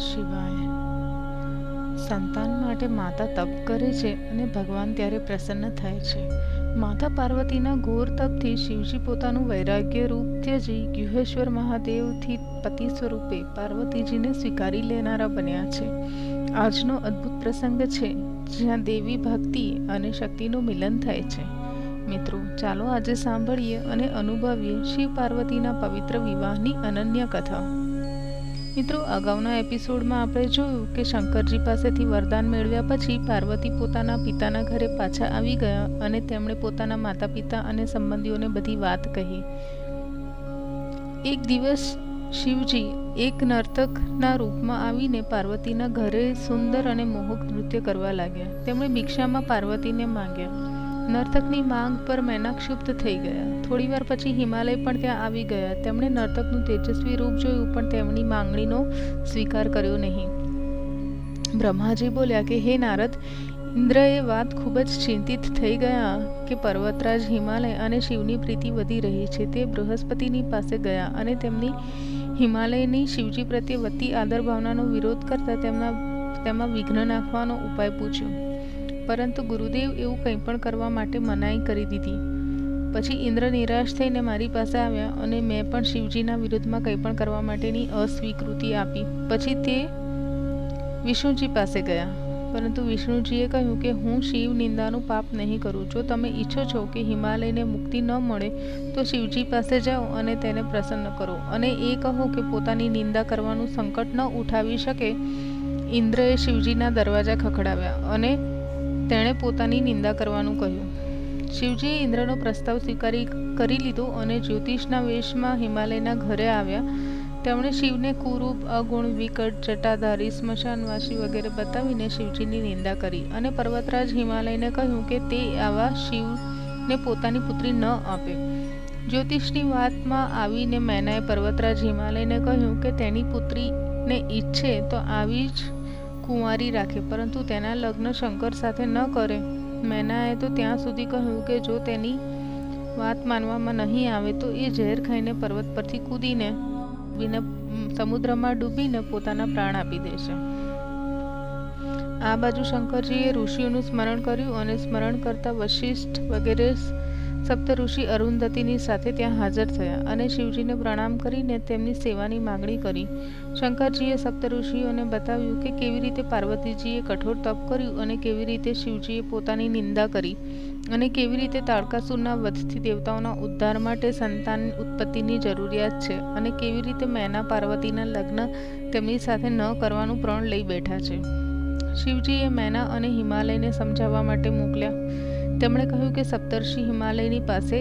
શિવાય. સંતાન માટે માતા તપ કરે છે અને ભગવાન ત્યારે પ્રસન્ન થાય છે. માતા પાર્વતીના ઘોર તપથી શિવજી પોતાનું વૈરાગ્ય રૂપ ત્યજી ગુહેશ્વર મહાદેવથી પતિ સ્વરૂપે પાર્વતીજીને સ્વીકારી લેનારા બન્યા છે. આજનો અદ્ભુત પ્રસંગ છે જ્યાં દેવી ભક્તિ અને શક્તિનું મિલન થાય છે. મિત્રો, ચાલો આજે સાંભળીએ અને અનુભવીએ શિવ પાર્વતીના પવિત્ર વિવાહની અનન્ય કથા. મિત્રો, અગાઉના એપિસોડમાં આપણે જોયું કે શંકરજી પાસેથી વરદાન મેળવ્યા પછી પાર્વતી પોતાના પિતાના ઘરે પાછા આવી ગયા અને તેમણે પોતાના માતા પિતા અને સંબંધીઓને બધી વાત કહી. એક દિવસ શિવજી એક નર્તકના રૂપમાં આવીને પાર્વતીના ઘરે સુંદર અને મોહક નૃત્ય કરવા લાગ્યા. તેમણે ભિક્ષામાં પાર્વતીને માંગ્યા. નર્તકની માંગ પર મેના ક્ષુબ્ધ થઈ ગયા. થોડીવાર પછી હિમાલય પણ ત્યાં આવી ગયા. તેમણે નર્તકનું તેજસ્વી રૂપ જોયું પણ તેમની માંગણીનો સ્વીકાર કર્યો નહીં. બ્રહ્માજી બોલ્યા કે હે નારદ, ઇન્દ્રએ વાત ખૂબ જ ચિંતિત થઈ ગયા કે પર્વતરાજ હિમાલય અને શિવની પ્રીતિ વધી રહી છે. તે બૃહસ્પતિની પાસે ગયા અને તેમની હિમાલયની શિવજી પ્રત્યે વધતી આદર ભાવનાનો વિરોધ કરતા તેમાં વિઘ્ન નાખવાનો ઉપાય પૂછ્યો. પરંતુ ગુરુદેવ એવું કંઈ પણ કરવા માટે મનાઈ કરી દીધી. પછી ઇન્દ્ર નિરાશ થઈને મારી પાસે આવ્યા અને મેં પણ શિવજીના વિરુદ્ધમાં કંઈ પણ કરવા માટેની અસ્વીકૃતિ આપી. પછી તે વિષ્ણુજી પાસે ગયા, પરંતુ વિષ્ણુજીએ કહ્યું કે હું શિવ નિંદાનું પાપ નહીં કરું. જો તમે ઈચ્છો છો કે હિમાલયને મુક્તિ ન મળે તો શિવજી પાસે જાઓ અને તેને પ્રસન્ન કરો અને એ કહો કે પોતાની નિંદા કરવાનું સંકટ ન ઉઠાવી શકે. ઇન્દ્રએ શિવજીના દરવાજા ખખડાવ્યા અને તેણે પોતાની નિંદા કરવાનું કહ્યું. શિવજીએ ઇન્દ્રનો પ્રસ્તાવ કરી લીધો અને જ્યોતિષના વેશમાં હિમાલયના ઘરે આવ્યા. તેમણે શિવને કુરૂપ, અગુણ, વિકટ, જટાધારી, સ્મશાનવાસી વગેરે બતાવીને શિવજીની નિંદા કરી અને પર્વતરાજ હિમાલયને કહ્યું કે તે આવા શિવને પોતાની પુત્રી ન આપે. જ્યોતિષની વાતમાં આવીને મેનાએ પર્વતરાજ હિમાલયને કહ્યું કે તેની પુત્રીને ઈચ્છે તો આવી જ કુંવારી રાખે, પરંતુ તેના લગ્ન શંકર સાથે ન કરે. મેનાએ તો ત્યાં સુધી કહ્યું કે જો તેની વાત માનવામાં નહીં આવે તો એ ઝેર ખાઈને પર્વત પરથી કૂદીને સમુદ્રમાં ડૂબીને પોતાના પ્રાણ આપી દેશે. આ બાજુ શંકરજીએ ઋષિઓનું સ્મરણ કર્યું અને સ્મરણ કરતા વશિષ્ઠ વગેરે સપ્ત ઋષિ અરુંધતીની સાથે ત્યાં હાજર થયા અને શિવજીને પ્રણામ કરીને તેમની સેવાની માગણી કરી. શંકરજીએ સપ્ત ઋષિઓને બતાવ્યું કે કેવી રીતે પાર્વતીજીએ કઠોર તપ કર્યું અને કેવી રીતે શિવજીએ પોતાની નિંદા કરી અને કેવી રીતે તાડકાસુરના વધથી દેવતાઓના ઉદ્ધાર માટે સંતાન ઉત્પત્તિની જરૂરિયાત છે અને કેવી રીતે મેના પાર્વતીના લગ્ન તેમની સાથે ન કરવાનું પ્રણ લઈ બેઠા છે. શિવજીએ મેના અને હિમાલયને સમજાવવા માટે મોકલ્યા. તેમણે કહ્યું કે સપ્તર્ષિ હિમાલયની પાસે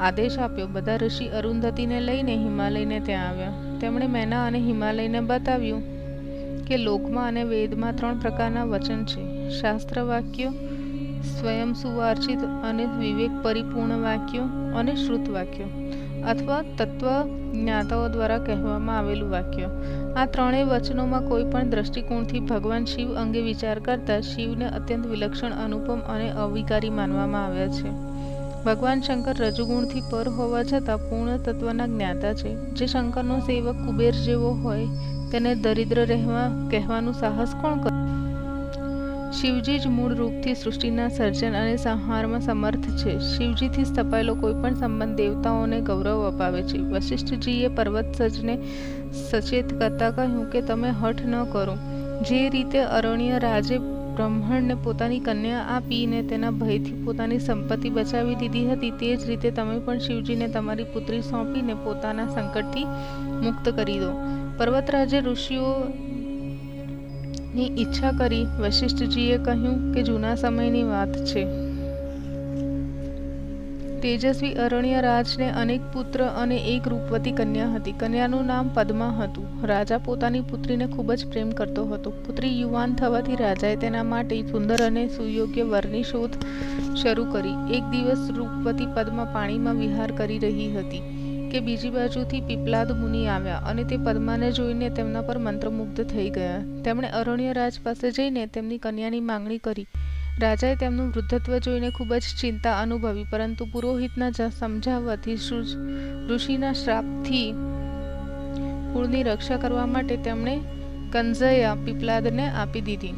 આદેશ આપ્યો. બધા ઋષિ અરુંધતીને લઈને હિમાલયને ત્યાં આવ્યા. તેમણે મેના અને હિમાલયને બતાવ્યું કે લોકમાં અને વેદમાં 3 પ્રકારના વચન છે: શાસ્ત્ર વાક્યો, સ્વયં સુવાર્ચિત અને વિવેક પરિપૂર્ણ વાક્યો અને શ્રુત વાક્યો અથવા તત્વજ્ઞાતાઓ દ્વારા કહેવામાં આવેલું વાક્ય. આ ત્રણેય વચનોમાં કોઈ પણ દ્રષ્ટિકોણથી ભગવાન શિવ અંગે વિચાર કરતા શિવને અત્યંત વિલક્ષણ, અનુપમ અને અવિકારી માનવામાં આવ્યા છે. ભગવાન શંકર રજુગુણથી પર હોવા છતાં પૂર્ણ તત્વના જ્ઞાતા છે. જે શંકરનો સેવક કુબેર જેવો હોય તેને દરિદ્ર કહેવાનું સાહસ કોણ કરે? શિવજી જ મૂળ રૂપથી સૃષ્ટિના સર્જન અને સંહારમાં સમર્થ છે. શિવજીથી સ્થપાયેલો કોઈ પણ સંબંધ દેવતાઓને ગૌરવ અપાવે છે. વશિષ્ઠજીએ પર્વતસજને સચેત કરતા કહ્યું કે તમે હઠ ન કરો. જે રીતે અરણ્ય રાજે બ્રાહ્મણને પોતાની કન્યા આપીને તેના ભયથી પોતાની સંપત્તિ બચાવી લીધી હતી, તે જ રીતે તમે પણ શિવજીને તમારી પુત્રી સોંપીને પોતાના સંકટથી મુક્ત કરી દો. પર્વતરાજે ઋષિઓની ઈચ્છા કરી. વશિષ્ઠજીએ કહ્યું કે જૂના સમયની વાત છે. તેજસ્વી અરણ્ય રાજને અનેક પુત્ર અને એક રૂપવતી કન્યા હતી. કન્યાનું નામ પદ્મા હતું. રાજા પોતાની પુત્રીને ખૂબ જ પ્રેમ કરતો હતો. પુત્રી યુવાન થવાથી રાજાએ તેના માટે સુંદર અને સુયોગ્ય વરની શોધ શરૂ કરી. એક દિવસ રૂપવતી પદ્મા પાણીમાં વિહાર કરી રહી હતી કે બીજી બાજુથી પીપલાદ મુનિ આવ્યા અને તે પદ્માને જોઈને તેમના પર મંત્રમુગ્ધ થઈ ગયા. તેમણે અરણ્ય રાજ પાસે જઈને તેમની કન્યાની માંગણી કરી. રાજાએ તેમનું વૃદ્ધત્વ જોઈને ખૂબ જ ચિંતા અનુભવી, પરંતુ પુરોહિતના સમજાવવાથી ઋષિના શ્રાપથી કુળની રક્ષા કરવા માટે તેમણે કંઝયા પીપલાદને આપી દીધી.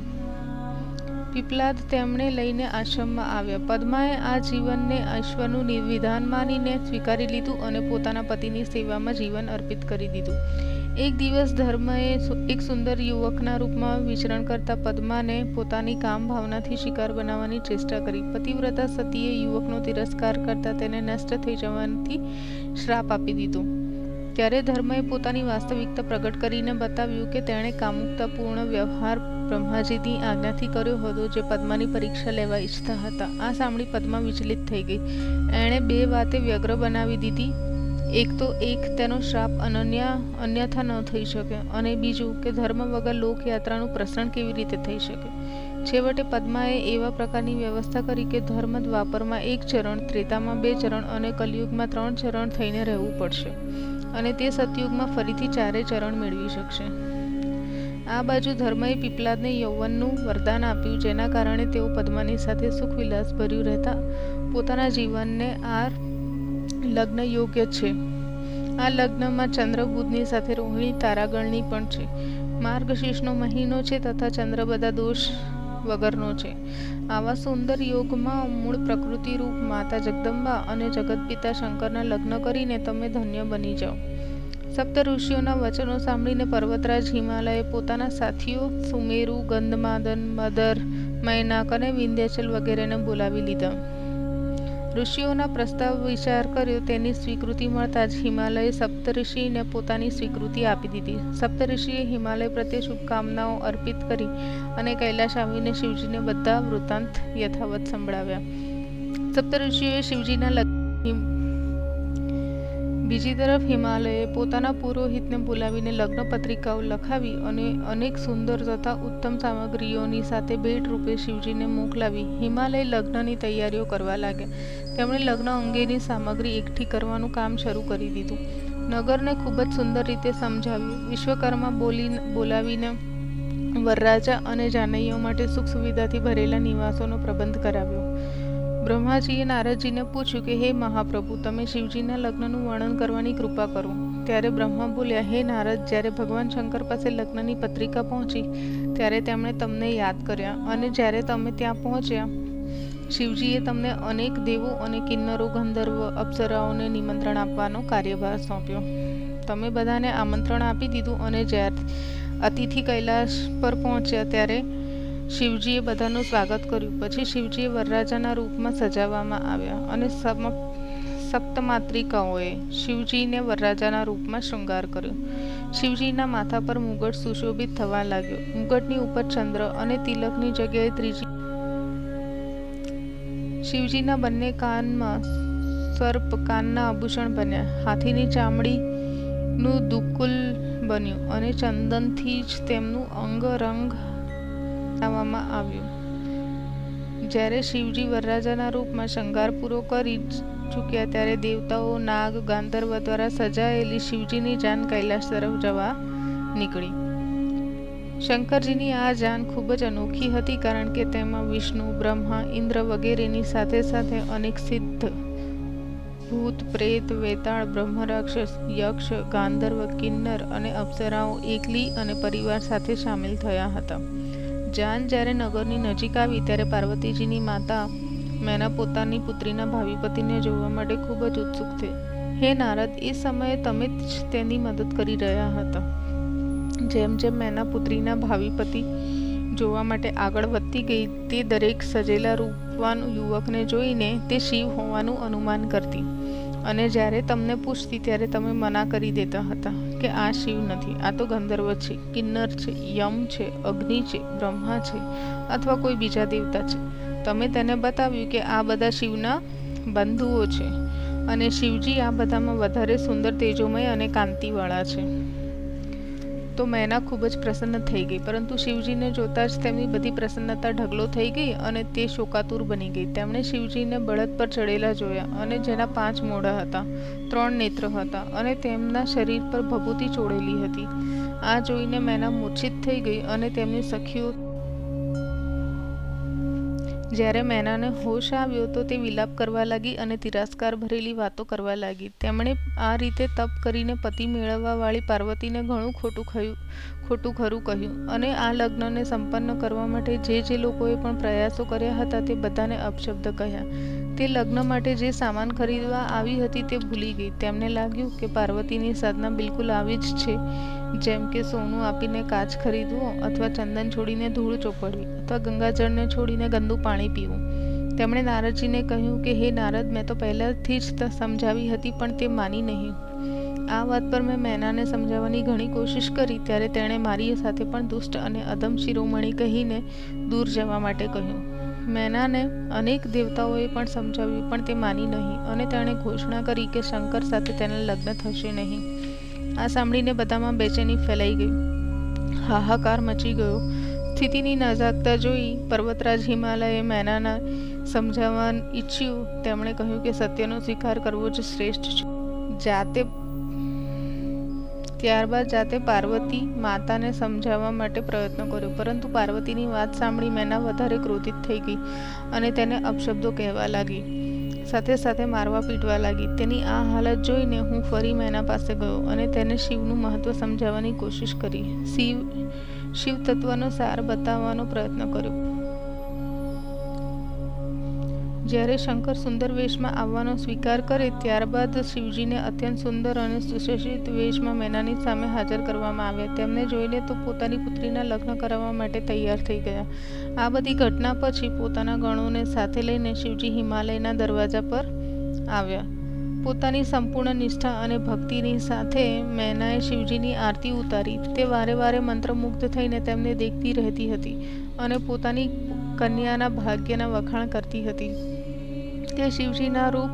પીપલાદ તેમણે લઈને આશ્રમમાં આવ્યા. પદ્માએ આ જીવનને ઈશ્વરનું વિધાન માનીને સ્વીકારી લીધું અને પોતાના પતિની સેવામાં જીવન અર્પિત કરી દીધું. એક દિવસ ધર્મએ એક સુંદર યુવકના રૂપમાં વિચરણ કરતા પદ્માને પોતાની કામ ભાવનાથી શિકાર બનાવવાની ચેષ્ટા કરી. પતિવ્રતા સતીએ યુવકનો તિરસ્કાર કરતા તેને નષ્ટ થઈ જવાથી શ્રાપ આપી દીધો. ત્યારે ધર્મએ પોતાની વાસ્તવિકતા પ્રગટ કરીને બતાવ્યું કે તેણે કામુકતાપૂર્ણ વ્યવહાર બ્રહ્માજીની આજ્ઞાથી કર્યો હતો, જે પદ્માની પરીક્ષા લેવા ઈચ્છતા હતા. આ સાંભળી પદ્મા વિચલિત થઈ ગઈ. એણે બે વાતે વ્યગ્ર બનાવી દીધી. એક તેનો શ્રાપ અન્યથા ન થઈ શકે, અને બીજું કે ધર્મ વગર લોકયાત્રાનું પ્રસરણ કેવી રીતે થઈ શકે. છેવટે પદ્માએ એવા પ્રકારની વ્યવસ્થા કરી કે ધર્મ દ્વાપરમાં 1 ચરણ, ત્રેતામાં 2 ચરણ અને કલિયુગમાં 3 ચરણ થઈને રહેવું પડશે, અને તે સતયુગમાં ફરીથી 4 ચરણ મેળવી શકશે. આ બાજુ ધર્મએ પીપલાદને યૌવનનું વરદાન આપ્યું, જેના કારણે તેઓ પદ્માની સાથે સુખવિલાસ ભર્યું રહેતા પોતાના જીવનને આ લગ્ન યોગ્ય છે. આ લગ્નમાં ચંદ્ર બુધની સાથે રોહિણી તારાગણની પણ છે. માર્ગશીર્ષનો મહિનો છે તથા ચંદ્ર બધા દોષ વગરનો છે. આવા સુંદર યોગમાં મૂળ પ્રકૃતિરૂપ માતા જગદંબા અને જગતપિતા શંકરના લગ્ન કરીને તમે ધન્ય બની જાઓ. સપ્ત ઋષિઓના વચનો સાંભળીને પર્વતરાજ હિમાલયે પોતાના સાથીઓ સુમેરુ, ગંધમાદન, મદર, મૈનાક અને વિંધ્યાચલ વગેરેને બોલાવી લીધા. ઋષિઓના પ્રસ્તાવ વિચાર કર્યો. તેની સ્વીકૃતિ મળતા જ હિમાલયે સપ્તઋષિને પોતાની સ્વીકૃતિ આપી દીધી. સપ્તઋષિએ હિમાલય પ્રત્યે શુભકામનાઓ અર્પિત કરી અને કૈલાશ આવીને શિવજીને બધા વૃત્તાંત યથાવત સંભળાવ્યા. સપ્તઋષિઓએ શિવજીના બીજી તરફ હિમાલયે પોતાના પુરોહિતને બોલાવીને લગ્ન પત્રિકાઓ લખાવી અને અનેક સુંદર તથા ઉત્તમ સામગ્રીઓની સાથે ભેટ રૂપે શિવજીને મોકલાવી. હિમાલય લગ્નની તૈયારીઓ કરવા લાગ્યા. તેમણે લગ્ન અંગેની સામગ્રી એકઠી કરવાનું કામ શરૂ કરી દીધું. નગરને ખૂબ જ સુંદર રીતે સમજાવ્યું. વિશ્વકર્મા બોલાવીને વરરાજા અને જાનૈયાઓ માટે સુખ સુવિધાથી ભરેલા નિવાસોનો પ્રબંધ કરાવ્યો. બ્રહ્માજીએ નારદજીને પૂછ્યું કે હે મહાપ્રભુ, તમે શિવજીના લગ્નનું વર્ણન કરવાની કૃપા કરો. ત્યારે બ્રહ્મા બોલ્યા, હે નારદ, જ્યારે ભગવાન શંકર પાસે લગ્નની પત્રિકા પહોંચી ત્યારે તેમણે તમને યાદ કર્યા, અને જ્યારે તમે ત્યાં પહોંચ્યા શિવજીએ તમને અનેક દેવો અને કિન્નરો, ગંધર્વ, અપ્સરાઓને નિમંત્રણ આપવાનો કાર્યભાર સોંપ્યો. તમે બધાને આમંત્રણ આપી દીધું, અને જ્યારે અતિથિ કૈલાશ પર પહોંચ્યા ત્યારે શિવજીએ બધાનું સ્વાગત કર્યું. પછી શિવજીએ વરરાજાના રૂપમાં સજાવવામાં આવ્યા, અને સપ્તમાત્રિકાઓએ શિવજીને વરરાજાના રૂપમાં શૃંગાર કર્યો. શિવજીના માથા પર મુગટ સુશોભિત થવા લાગ્યો. મુગટની ઉપર ચંદ્ર અને તિલકની જગ્યાએ ત્રીજી. શિવજીના બંને કાનમાં સર્પ કાનના આભૂષણ બન્યા. હાથીની ચામડીનું દુકુલ બન્યું, અને ચંદનથી જ તેમનું અંગ રંગ બનાવવામાં આવ્યું. જ્યારે શિવજી વરરાજાના રૂપમાં શૃંગાર પૂરો કરી ચૂક્યા ત્યારે દેવતાઓ, નાગ, ગાંધર્વ દ્વારા સજાયેલી શિવજીની જાન કૈલાશ તરફ જવા નીકળી. શંકરજીની આ જાન ખૂબ જ અનોખી હતી, કારણ કે તેમાં વિષ્ણુ, બ્રહ્મા, ઇન્દ્ર વગેરેની સાથે સાથે અનેક સિદ્ધ, ભૂત, પ્રેત, વેતાળ, બ્રહ્મરાક્ષસ, યક્ષ, ગાંધર્વ, કિન્નર અને અપ્સરાઓ એકલી અને પરિવાર સાથે સામેલ થયા હતા. જાન જ્યારે નગરની નજીક આવી ત્યારે પાર્વતીજીની માતા મેના પોતાની પુત્રીના ભાવિ પતિને જોવા માટે ખૂબ જ ઉત્સુક થઈ. હે નારદ, એ સમયે તમે જ તેની મદદ કરી રહ્યા હતા. જેમ જેમ મેના પુત્રીના ભાવિ પતિ જોવા માટે આગળ વધતી ગઈ, તે દરેક સજેલા રૂપવાન યુવકને જોઈને તે શિવ હોવાનું અનુમાન કરતી, અને જ્યારે તમને પૂછતી ત્યારે તમે મના કરી દેતા હતા કે આ શિવ નથી, આ તો ગંધર્વ છે, કિન્નર છે, યમ છે, અગ્નિ છે, બ્રહ્મા છે, અથવા કોઈ બીજા દેવતા છે. તમે તેને બતાવ્યું કે આ બધા શિવના બંધુઓ છે, અને શિવજી આ બધામાં વધારે સુંદર, તેજોમય અને કાંતિવાળા છે. તો મેના ખૂબ જ પ્રસન્ન થઈ ગઈ, પરંતુ શિવજીને જોતાં જ તેમની બધી પ્રસન્નતા ઢગલો થઈ ગઈ અને તે શોકાતુર બની ગઈ. તેમણે શિવજીને બળદ પર ચડેલા જોયા, અને જેના 5 મોઢા હતા, 3 નેત્ર હતા, અને તેમના શરીર પર ભભૂતિ ચોળેલી હતી. આ જોઈને મેના મૂર્છિત થઈ ગઈ, અને તેમની સખીઓ જ્યારે મેનાને હોશ આવ્યો તો તે વિલાપ કરવા લાગી અને તિરસ્કાર ભરેલી વાતો કરવા લાગી. તેમણે આ રીતે તપ કરીને પતિ મેળવવાવાળી પાર્વતીને ઘણું ખોટું ખરું કહ્યું અને આ લગ્નને સંપન્ન કરવા માટે જે લોકોએ પણ પ્રયાસો કર્યા હતા તે બધાને અપશબ્દ કહ્યા. તે લગ્ન માટે જે સામાન ખરીદવા આવી હતી તે ભૂલી ગઈ. તેમને લાગ્યું કે પાર્વતીની સાધના બિલકુલ આવી જ છે, જેમ કે સોનું આપીને કાચ ખરીદવો અથવા ચંદન છોડીને ધૂળ ચોપડવી અથવા ગંગાજળને છોડીને ગંદુ પાણી પીવું. તેમણે નારદજીને કહ્યું કે હે નારદ, મેં તો પહેલાથી જ સમજાવી હતી પણ તે માની નહીં. આ વાત પર મેં મેનાને સમજાવવાની ઘણી કોશિશ કરી ત્યારે તેણે મારી સાથે પણ દુષ્ટ અને અધમ શિરોમણી કહીને દૂર જવા માટે કહ્યું. મેનાને અનેક દેવતાઓએ પણ સમજાવ્યું પણ તે માની નહીં અને તેણે ઘોષણા કરી કે શંકર સાથે તેના લગ્ન થશે નહીં. આ સાંભળીને બધામાં બેચેની ફેલાઈ ગઈ. હાહાકાર મચી ગયો. સ્થિતિની નાજાકતા જોઈ પર્વતરાજ હિમાલયે મેનાના સમજાવવા ઈચ્છ્યું. તેમણે કહ્યું કે સત્યનો સ્વીકાર કરવો જ શ્રેષ્ઠ છે. ત્યારબાદ જાતે પાર્વતી માતાને સમજાવવા માટે પ્રયત્ન કર્યો, પરંતુ પાર્વતીની વાત સાંભળી મેના વધારે ક્રોધિત થઈ ગઈ અને તેને અપશબ્દો કહેવા લાગી. સાથે સાથે મારવા પીટવા લાગી. તેની આ હાલત જોઈને હું ફરી મેના પાસે ગયો અને તેને શિવનું મહત્વ સમજાવવાની કોશિશ કરી. શિવ તત્વનો સાર બતાવવાનો પ્રયત્ન કર્યો. જ્યારે શંકર સુંદર વેશમાં આવવાનો સ્વીકાર કરે ત્યારબાદ શિવજીને અત્યંત સુંદર અને સુશોભિત વેશમાં મેનાની સામે હાજર કરવામાં આવ્યા. તેમને જોઈને તો પોતાની પુત્રીના લગ્ન કરાવવા માટે તૈયાર થઈ ગયા. આ બધી ઘટના પછી પોતાના ગણોને સાથે લઈને શિવજી હિમાલયના દરવાજા પર આવ્યા. પોતાની સંપૂર્ણ નિષ્ઠા અને ભક્તિની સાથે મેનાએ શિવજીની આરતી ઉતારી. તે વારે વારે મંત્રમુગ્ધ થઈને તેમને દેખતી રહેતી હતી અને પોતાની કન્યાના ભાગ્યના વખાણ કરતી હતી. તે શિવજીના રૂપ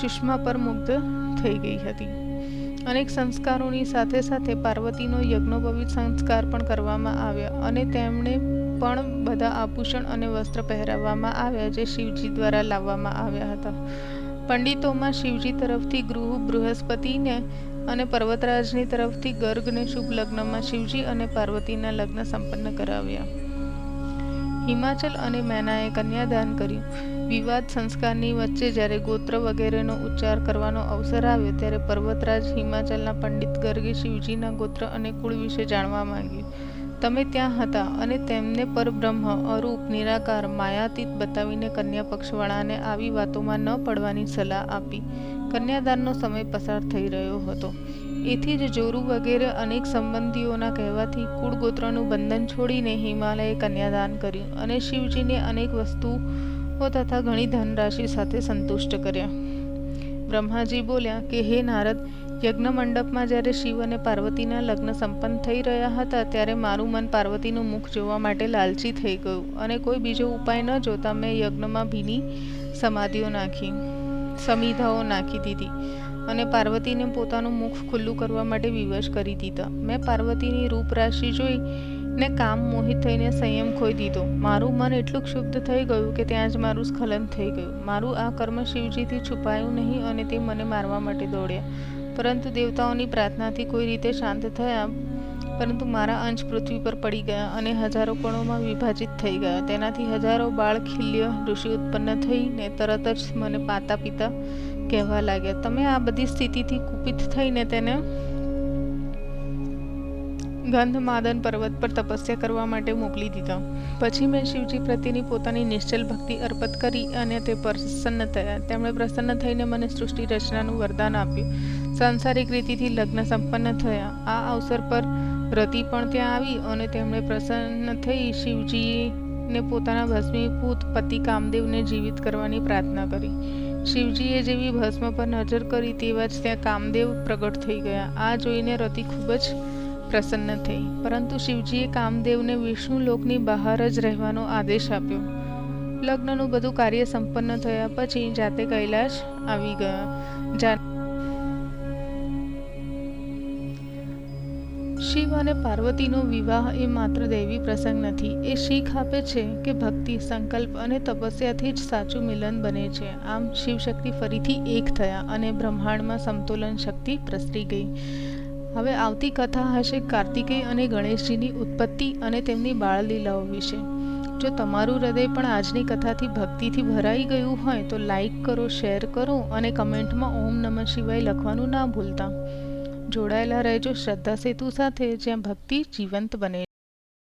સુષ્મા પર મુગ્ધ થઈ ગઈ હતી. અનેક સંસ્કારોની સાથે સાથે પાર્વતીનો યજ્ઞોપવિત સંસ્કાર પણ કરવામાં આવ્યા અને તેમણે પણ બધા આભૂષણ અને વસ્ત્ર પહેરાવવામાં આવ્યા જે શિવજી દ્વારા લાવવામાં આવ્યા હતા. પંડિતોમાં શિવજી તરફથી બૃહસ્પતિને અને પર્વતરાજની તરફથી ગર્ગને શુભ લગ્નમાં શિવજી અને પાર્વતીના લગ્ન સંપન્ન કરાવ્યા. હિમાચલ અને મેનાએ કન્યાદાન કર્યું. વિવાદ સંસ્કારની વચ્ચે જ્યારે ગોત્ર વગેરેનો ઉચ્ચાર કરવાનો અવસર આવ્યો ત્યારે પર્વતરાજ હિમાચલના પંડિત ગર્ગે શિવજીના ગોત્ર અને કુળ વિશે જાણવા માંગ્યું. તમે ત્યાં હતા અને તેમને પરબ્રહ્મ, અરૂપ, નિરાકાર, માયાતીત બતાવીને કન્યા પક્ષવાળાને આવી વાતોમાં ન પડવાની સલાહ આપી. કન્યાદાનનો સમય પસાર થઈ રહ્યો હતો. એથી જ જોરુ વગેરે અનેક સંબંધીઓના કહેવાથી કુળ ગોત્રનું બંધન છોડીને હિમાલયે કન્યાદાન કર્યું અને શિવજીને અનેક વસ્તુઓ તથા ઘણી ધનરાશિ સાથે સંતુષ્ટ કર્યા. બ્રહ્માજી બોલ્યા કે હે નારદ, યજ્ઞ મંડપમાં જ્યારે શિવ અને પાર્વતીના લગ્ન સંપન્ન થઈ રહ્યા હતા ત્યારે મારું મન પાર્વતીનું મુખ જોવા માટે લાલચી થઈ ગયું અને કોઈ બીજો ઉપાય ન જોતા મેં યજ્ઞમાં ભીની સમિધાઓ નાખી દીધી અને પાર્વતીને પોતાનું મુખ ખુલ્લું કરવા માટે વિવશ કરી દીધા. મેં પાર્વતીની રૂપરાશિ જોઈને કામ મોહિત થઈને સંયમ ખોઈ દીધો. મારું મન એટલું ક્ષુબ્ધ થઈ ગયું કે ત્યાં જ મારું સ્ખલન થઈ ગયું. મારું આ કર્મ શિવજીથી છુપાયું નહીં અને તે મને મારવા માટે દોડ્યા. પરંતુ દેવતાઓની પ્રાર્થનાથી કોઈ રીતે શાંત થયા, પરંતુ મારા અંશ પૃથ્વી પર પડી ગયા અને હજારો કણોમાં વિભાજિત થઈ ગયા. તેનાથી હજારો બાળ ખિલ્ય ઋષિ ઉત્પન્ન થઈને તરત જ મને માતા પિતા કહેવા લાગ્યા. તમે આ બધી સ્થિતિથી કુપિત થઈને તેને ગંધમાદન પર્વત પર તપસ્યા કરવા માટે મોકલી દીધા. પછી મેં શિવજી પ્રત્યેની પોતાની નિશ્ચલ ભક્તિ અર્પિત કરી અને તે પ્રસન્ન થયા. તેમણે પ્રસન્ન થઈને મને સૃષ્ટિ રચનાનું વરદાન આપ્યું. સાંસારિક રીતિથી લગ્ન સંપન્ન થયા. આ અવસર પર રતિ પણ ત્યાં આવી અને તેમણે પ્રસન્ન થઈ શિવજીને પોતાના ભસ્મીભૂત પતિ કામદેવને જીવિત કરવાની પ્રાર્થના કરી. શિવજીએ જેવી ભસ્મ પર નજર કરી તેવા જ ત્યાં કામદેવ પ્રગટ થઈ ગયા. આ જોઈને રતિ ખૂબ જ પ્રસન્ન થઈ, પરંતુ શિવજીએ કામદેવને વિષ્ણુ લોકની બહાર જ રહેવાનો આદેશ આપ્યો. લગ્નનું બધું કાર્ય સંપન્ન થયા પછી જાતે કૈલાશ આવી ગયા. શિવ અને પાર્વતીનો વિવાહ એ માત્ર દૈવી પ્રસંગ નથી. એ શીખ આપે છે કે ભક્તિ, સંકલ્પ અને તપસ્યાથી જ સાચું મિલન બને છે. આમ શિવશક્તિ ફરીથી એક થયા અને બ્રહ્માંડમાં સમતોલન શક્તિ પ્રસરી ગઈ. હવે આવતી કથા હશે કાર્તિકેય અને ગણેશજીની ઉત્પત્તિ અને તેમની બાળલીલાઓ વિશે. જો તમારું હૃદય પણ આજની કથાથી ભક્તિથી ભરાઈ ગયું હોય તો લાઈક કરો, શેર કરો અને કમેન્ટમાં ઓમ નમઃ શિવાય લખવાનું ના ભૂલતા. જોડાયેલા રહેજો શ્રદ્ધા સેતુ સાથે, જ્યાં ભક્તિ જીવંત બને.